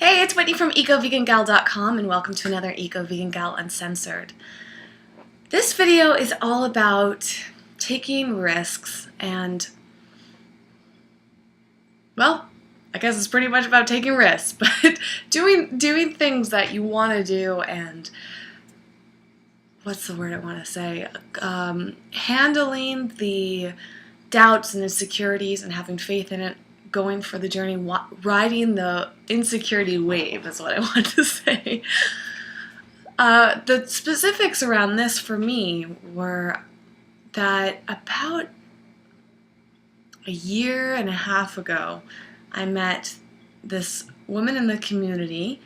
Hey, it's Whitney from EcoVeganGal.com and welcome to another Eco Vegan Gal Uncensored. This video is all about taking risks and, well, I guess it's pretty much about taking risks, but doing things that you want to do and, what's the word I want to say, handling the doubts and insecurities and having faith in it, going for the journey, riding the insecurity wave is what I want to say. The specifics around this for me were that about a year and a half ago, I met this woman in the community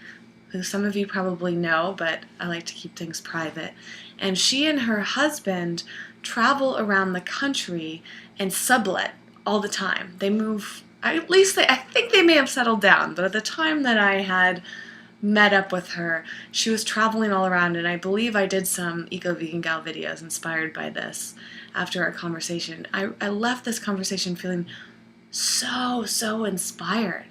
who some of you probably know, but I like to keep things private. And she and her husband travel around the country and sublet all the time. They move. At least I think they may have settled down, but at the time that I had met up with her, she was traveling all around, and I believe I did some Eco Vegan Gal videos inspired by this after our conversation. I left this conversation feeling so inspired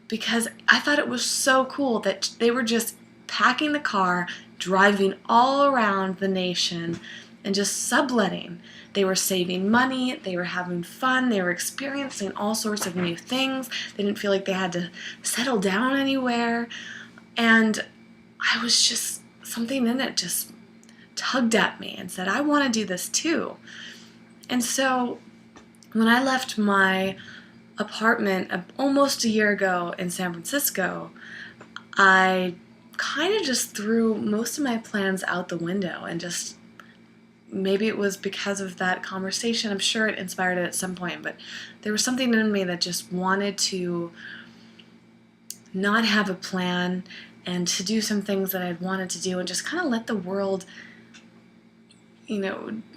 because I thought it was so cool that they were just packing the car, driving all around the nation, and just subletting. They were saving money, they were having fun, they were experiencing all sorts of new things. They didn't feel like they had to settle down anywhere. And I was just, something in it just tugged at me and said, I want to do this too. And so when I left my apartment almost a year ago in San Francisco, I kind of just threw most of my plans out the window and just, maybe it was because of that conversation. I'm sure it inspired it at some point, but there was something in me that just wanted to not have a plan and to do some things that I'd wanted to do and just kind of let the world,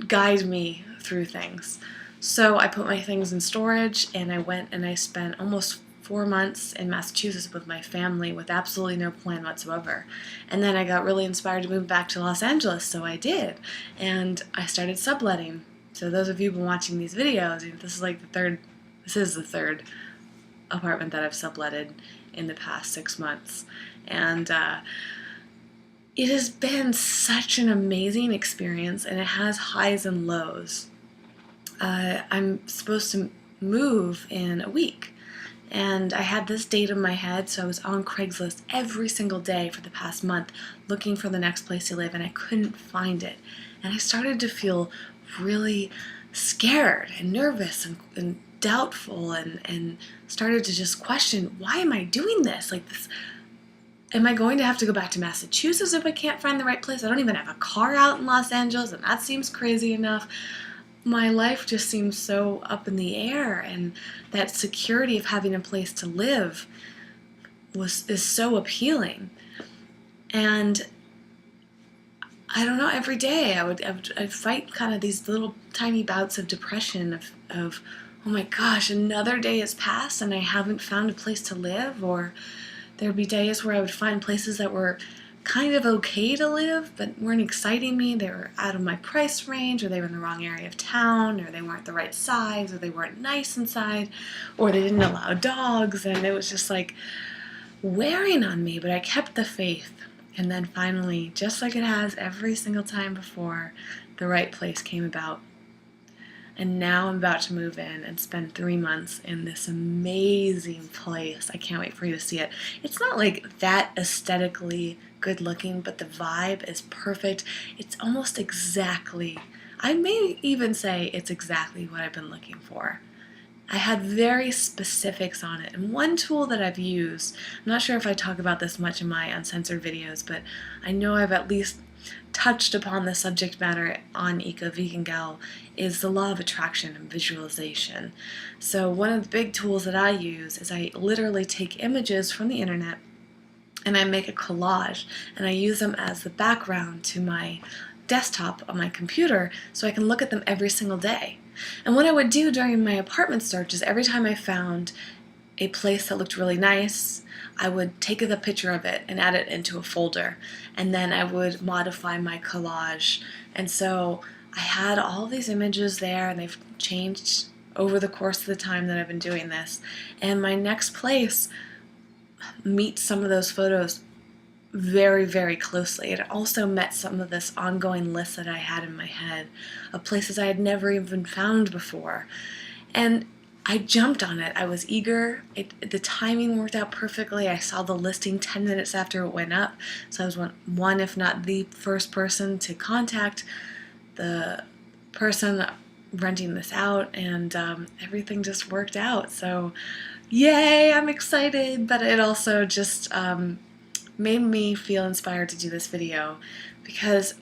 guide me through things. So I put my things in storage and I went and I spent almost 4 months in Massachusetts with my family with absolutely no plan whatsoever. And then I got really inspired to move back to Los Angeles, so I did. And I started subletting. So those of you who've been watching these videos, this is the third apartment that I've subletted in the past 6 months. And it has been such an amazing experience, and it has highs and lows. I'm supposed to move in a week. And I had this date in my head, so I was on Craigslist every single day for the past month looking for the next place to live, and I couldn't find it. And I started to feel really scared and nervous and doubtful and started to just question, why am I doing this? Like this, am I going to have to go back to Massachusetts if I can't find the right place? I don't even have a car out in Los Angeles, and that seems crazy enough. My life just seems so up in the air, and that security of having a place to live is so appealing. And I don't know, every day I'd fight kind of these little tiny bouts of depression of oh my gosh, another day has passed and I haven't found a place to live. Or there'd be days where I would find places that were kind of okay to live, but weren't exciting me. They were out of my price range, or they were in the wrong area of town, or they weren't the right size, or they weren't nice inside, or they didn't allow dogs, and it was just like wearing on me, but I kept the faith. And then finally, just like it has every single time before, the right place came about. And now I'm about to move in and spend 3 months in this amazing place. I can't wait for you to see it. It's not like that aesthetically good looking, but the vibe is perfect. It's almost exactly, I may even say it's exactly what I've been looking for. I had very specifics on it. And one tool that I've used, I'm not sure if I talk about this much in my uncensored videos, but I know I've at least touched upon the subject matter on Eco Vegan Gal, is the law of attraction and visualization. So one of the big tools that I use is I literally take images from the internet and I make a collage, and I use them as the background to my desktop on my computer so I can look at them every single day. And what I would do during my apartment search is every time I found a place that looked really nice, I would take the picture of it and add it into a folder, and then I would modify my collage. And so I had all these images there, and they've changed over the course of the time that I've been doing this. And my next place meet some of those photos very, very closely. It also met some of this ongoing list that I had in my head of places I had never even found before. And I jumped on it. I was eager. The timing worked out perfectly. I saw the listing 10 minutes after it went up. So I was one, if not the first person to contact the person renting this out, and everything just worked out. So yay, I'm excited, but it also just made me feel inspired to do this video, because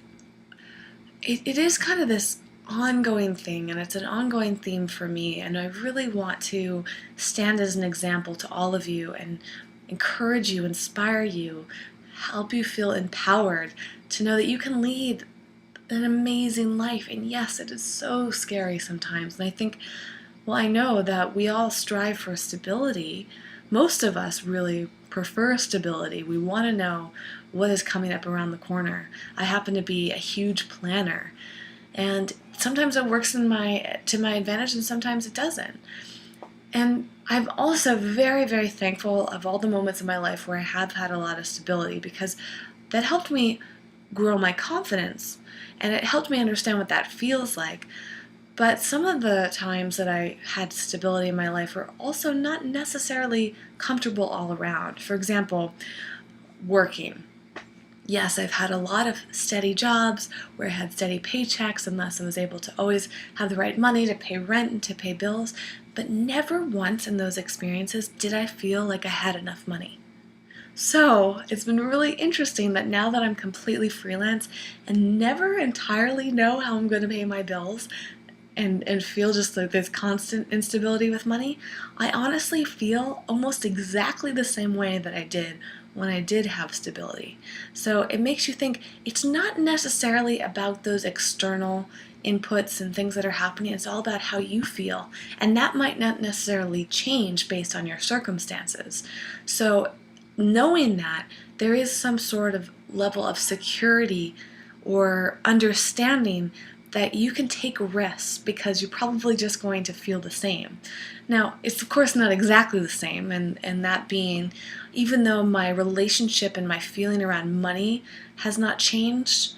it is kind of this ongoing thing, and it's an ongoing theme for me, and I really want to stand as an example to all of you and encourage you, inspire you, help you feel empowered to know that you can lead an amazing life. And yes, it is so scary sometimes, and I think, well, I know that we all strive for stability. Most of us really prefer stability. We want to know what is coming up around the corner. I happen to be a huge planner, and sometimes it works to my advantage, and sometimes it doesn't. And I'm also very, very thankful of all the moments in my life where I have had a lot of stability, because that helped me grow my confidence, and it helped me understand what that feels like. But some of the times that I had stability in my life were also not necessarily comfortable all around. For example, working. Yes, I've had a lot of steady jobs where I had steady paychecks, and thus I was able to always have the right money to pay rent and to pay bills. But never once in those experiences did I feel like I had enough money. So it's been really interesting that now that I'm completely freelance and never entirely know how I'm going to pay my bills, and feel just like this constant instability with money, I honestly feel almost exactly the same way that I did when I did have stability. So it makes you think it's not necessarily about those external inputs and things that are happening. It's all about how you feel, and that might not necessarily change based on your circumstances. So knowing that there is some sort of level of security or understanding that you can take risks because you're probably just going to feel the same. Now, it's of course not exactly the same, and that being, even though my relationship and my feeling around money has not changed,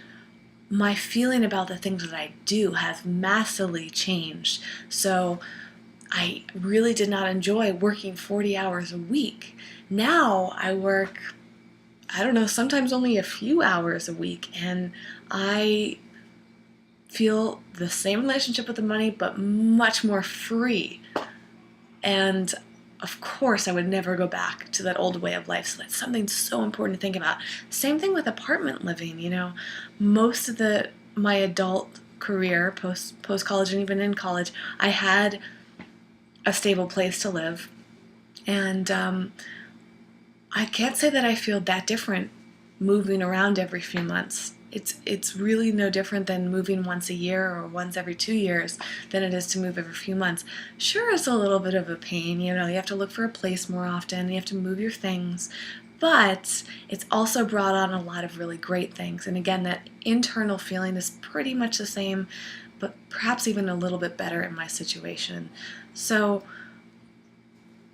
my feeling about the things that I do has massively changed. So I really did not enjoy working 40 hours a week. Now I work, I don't know, sometimes only a few hours a week, and I feel the same relationship with the money, but much more free. And of course, I would never go back to that old way of life. So that's something so important to think about. Same thing with apartment living. Most of my adult career, post college and even in college, I had a stable place to live, and I can't say that I feel that different moving around every few months. It's really no different than moving once a year or once every 2 years than it is to move every few months. Sure, it's a little bit of a pain, you have to look for a place more often, you have to move your things, but it's also brought on a lot of really great things. And again, that internal feeling is pretty much the same, but perhaps even a little bit better in my situation. So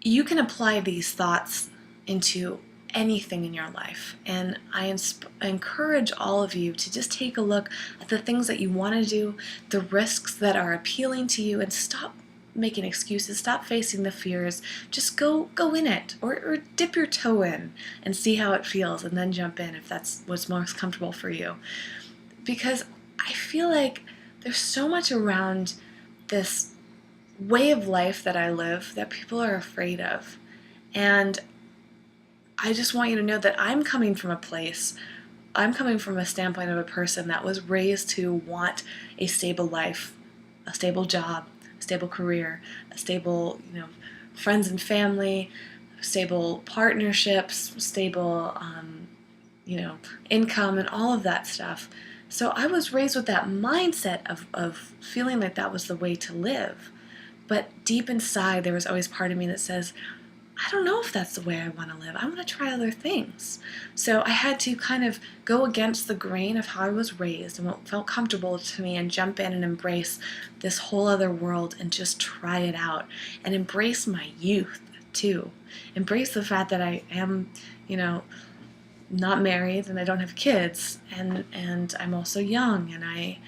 you can apply these thoughts into anything in your life, and I encourage all of you to just take a look at the things that you want to do, the risks that are appealing to you, and stop making excuses, stop facing the fears. Just go in it, or dip your toe in and see how it feels, and then jump in if that's what's most comfortable for you. Because I feel like there's so much around this way of life that I live that people are afraid of, and I just want you to know that I'm coming from a standpoint of a person that was raised to want a stable life, a stable job, a stable career, a stable, friends and family, stable partnerships, stable, income, and all of that stuff. So I was raised with that mindset of feeling like that was the way to live. But deep inside, there was always part of me that says, I don't know if that's the way I want to live. I want to try other things. So I had to kind of go against the grain of how I was raised and what felt comfortable to me, and jump in and embrace this whole other world and just try it out and embrace my youth. too. Embrace the fact that I am, not married and I don't have kids, and I'm also young, and I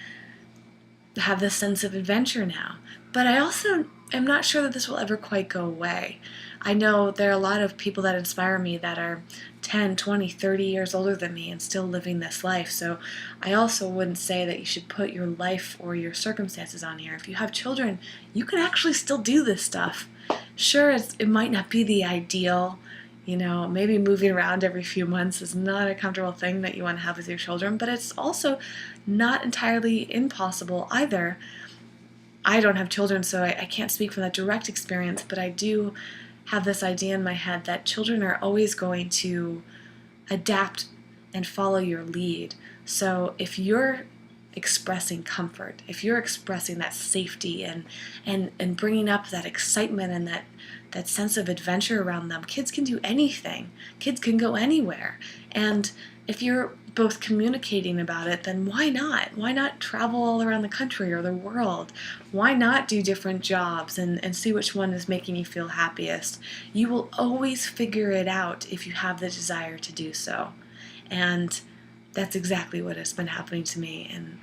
have this sense of adventure now. But I also am not sure that this will ever quite go away. I know there are a lot of people that inspire me that are 10, 20, 30 years older than me and still living this life. So I also wouldn't say that you should put your life or your circumstances on here. If you have children, you can actually still do this stuff. Sure, it might not be the ideal. Maybe moving around every few months is not a comfortable thing that you want to have with your children, but it's also not entirely impossible either. I don't have children, so I can't speak from that direct experience, but I do have this idea in my head that children are always going to adapt and follow your lead. So if you're expressing comfort, if you're expressing that safety and bringing up that excitement and that sense of adventure around them, kids can do anything. Kids can go anywhere. And if you're both communicating about it, then why not? Why not travel all around the country or the world? Why not do different jobs and see which one is making you feel happiest? You will always figure it out if you have the desire to do so. And that's exactly what has been happening to me. And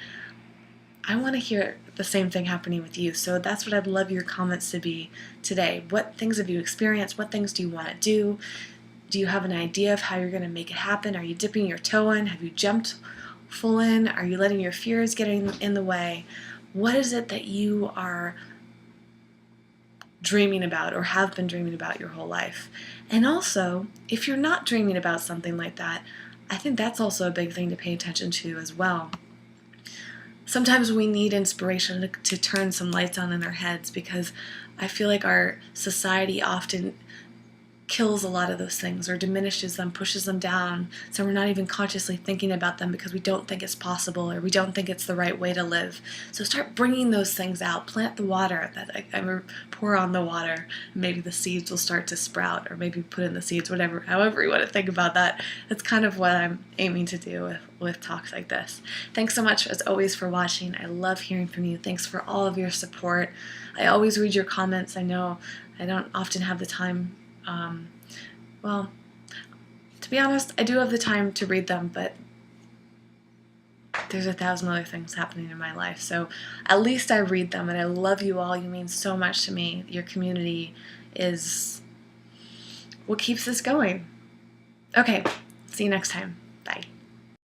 I want to hear the same thing happening with you. So that's what I'd love your comments to be today. What things have you experienced? What things do you want to do? Do you have an idea of how you're going to make it happen? Are you dipping your toe in? Have you jumped full in? Are you letting your fears get in the way? What is it that you are dreaming about or have been dreaming about your whole life? And also, if you're not dreaming about something like that, I think that's also a big thing to pay attention to as well. Sometimes we need inspiration to turn some lights on in our heads, because I feel like our society often kills a lot of those things or diminishes them, pushes them down, so we're not even consciously thinking about them because we don't think it's possible or we don't think it's the right way to live. So start bringing those things out. Plant the water. Pour on the water. Maybe the seeds will start to sprout, or maybe put in the seeds, however you want to think about that. That's kind of what I'm aiming to do with talks like this. Thanks so much, as always, for watching. I love hearing from you. Thanks for all of your support. I always read your comments. I know I don't often have the time. Well, to be honest, I do have the time to read them, but there's 1,000 other things happening in my life. So at least I read them, and I love you all. You mean so much to me. Your community is what keeps this going. Okay, see you next time. Bye.